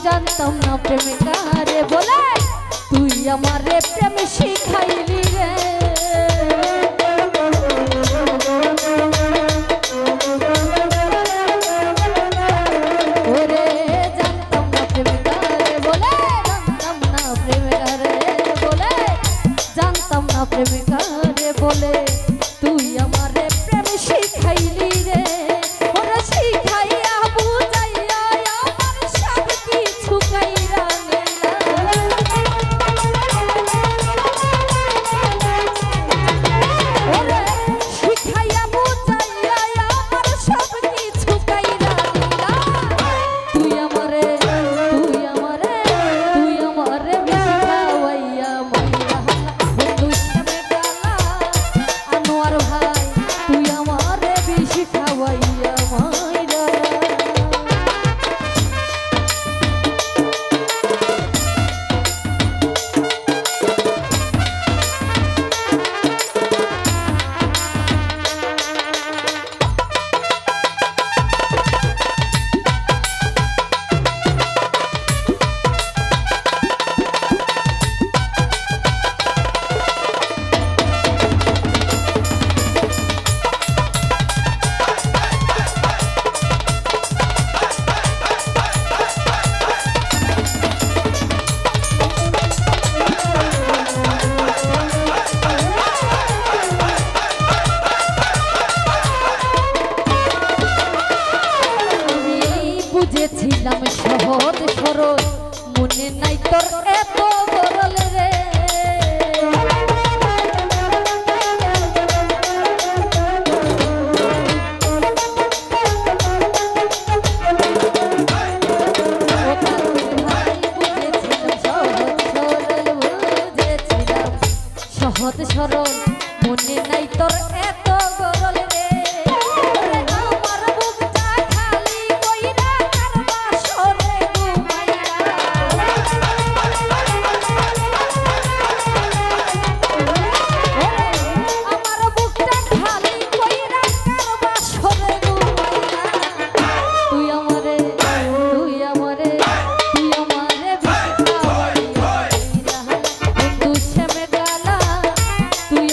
জানতাম না প্রেম কারে বলে তুই আমারে প্রেম শিখাইলি রে ওরে জানতাম না প্রেম কারে বলে জানতাম না প্রেম কারে বলে জানতাম না প্রেম কারে বলে তুই আমারে প্রেম শিখাইলি রে ওরে শিখাইয়া বুঝাইয়া আমার সব কিছু কাইরা ওরে শিখাইয়া বুঝাইয়া আমার সব কিছু কাইরা তুই আমারে শিখাওয়াইয়া মাইরা বন্ধু শ্যামে গালা আনোয়ার ভাই তুই আমারে শিখাওয়াইয়া মাইরা বুঝেছিলাম সহজ সরল মনে নাই তোর এত গরল রে সহজ সরল মনে নাই তোর এত গরল রে আমার বুকটা খালি কইরা কারবা সরে ঘুমাইরা আমার বুকটা খালি কইরা কারবা সরে ঘুমাইরা তুই আমারে বন্ধু শ্যামে গালা তুই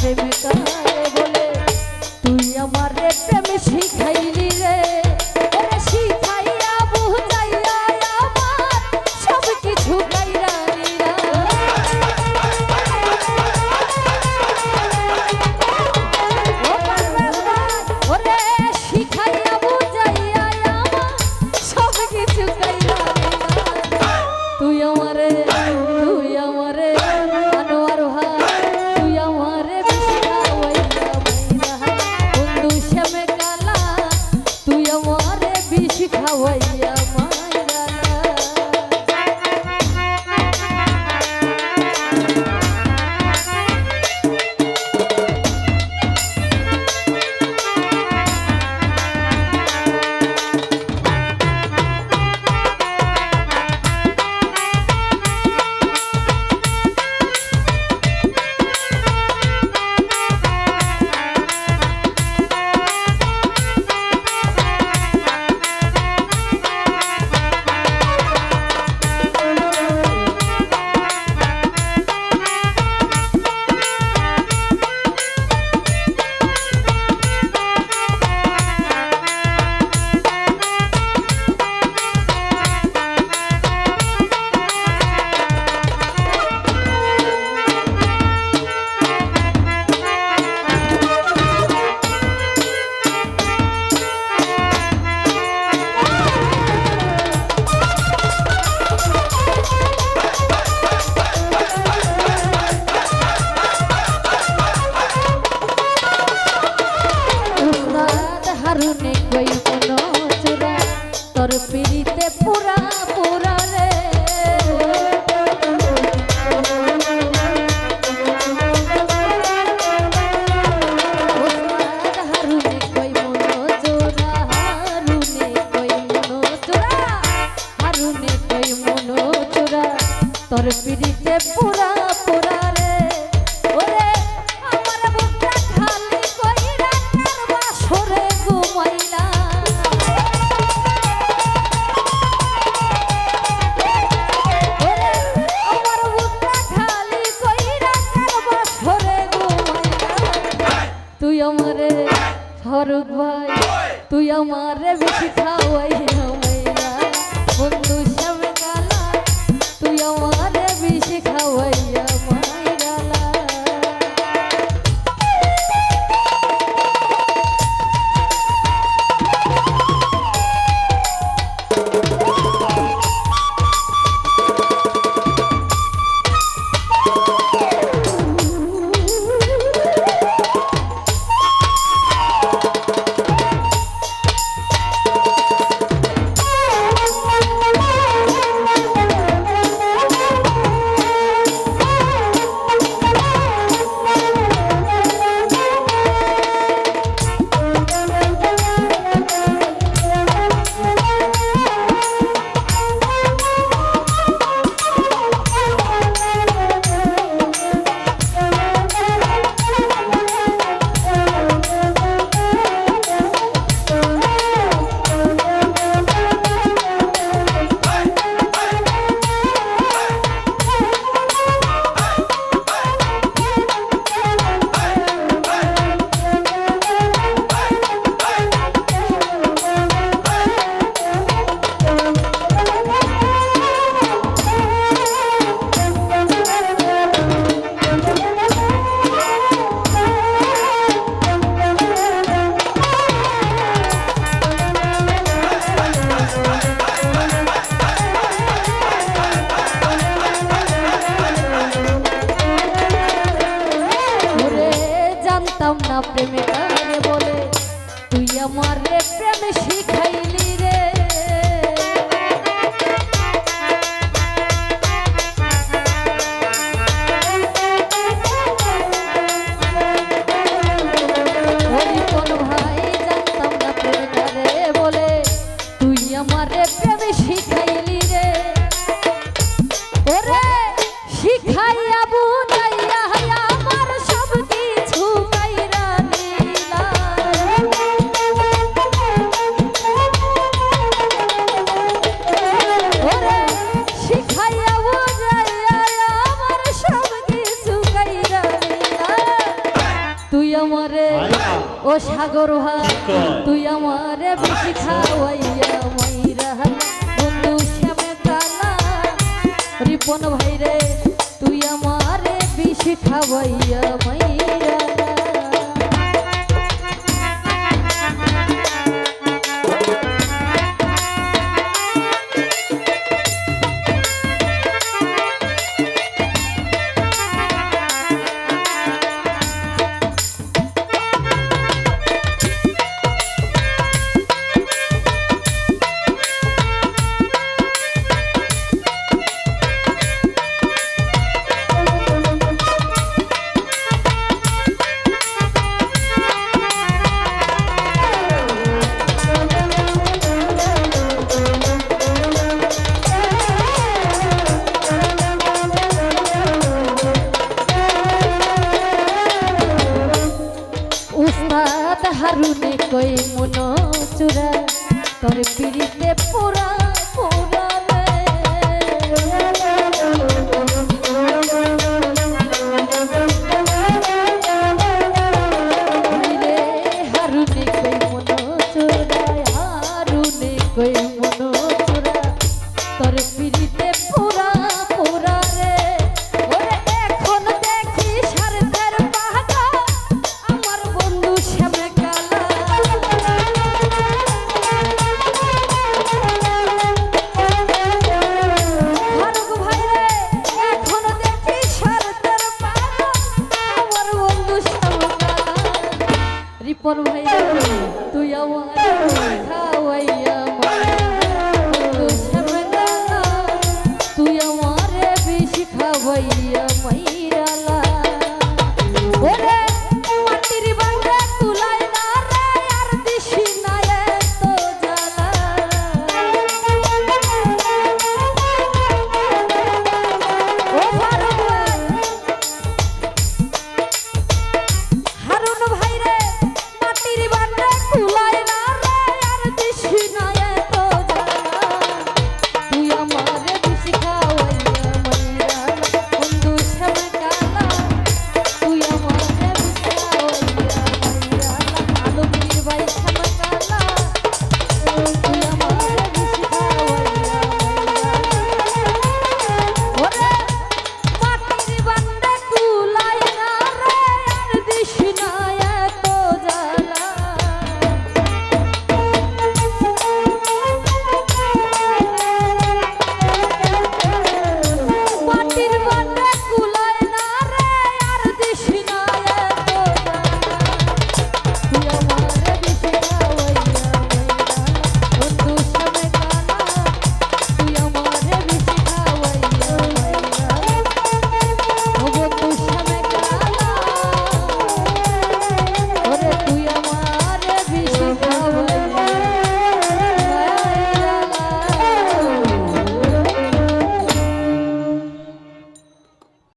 প্রেমিকা রে বলে তুই আমারে প্রেম শিখাইলি রে ওরে শিখাইয়া বুঝাইয়া আমার সব কিছু গাইরা নিরা ওরে শিখাইয়া বুঝাইয়া আমার সব কিছু গাইরা নিরা তুই আমারে আনোয়ার ভাই তুই আমারে বিশখাওয়াইয়া মাইরা বন্ধু শ্যামে কালা তুই আমারে বিশখাওয়াইয়া মাইরা হারুনে কই মনো চূড়া তোর পিড়িতে পুরা পুরা রে হারুনে কই মনো চূড়া হারুনে কই মনো চূড়া হারুনে কই মনো চূড়া তোর পিড়িতে পুরা পুরা রে ওরে আমার বুকটা খালি কইরা কার বাসরে ঘুমাইলা ওরে আমার বুকটা খালি কইরা কার বাসরে ঘুমাইলা তুই আমারে ফারুক ভাই তুই আমারে বেশি খাওয়াইয়া মাইলা বন্ধু শ্যামে কালা তুই আমারে বেশি খাওয়াইয়া মাইরালা প্রেমিকা রে বলে তুই আমারে প্রেম শিখাইলি রে ওই কোন ভাই জানতাম না প্রেমিকা রে বলে তুই আমারে প্রেম শিখাইলি রে ওরে শিখাইয়া বুঝাইয়া আমার সব কিছু কাইরা আমারে ও সাগর ভাই তুই আমারে বেশি খাওয়াইয়া মাইরা বন্ধু শ্যামে কালা রিপন ভাই রে তুই আমারে বেশি খাওয়াইয়া মাইরা উস্তাদ হারুনে কই মন চূড়া তোর পিড়িতে পোড়া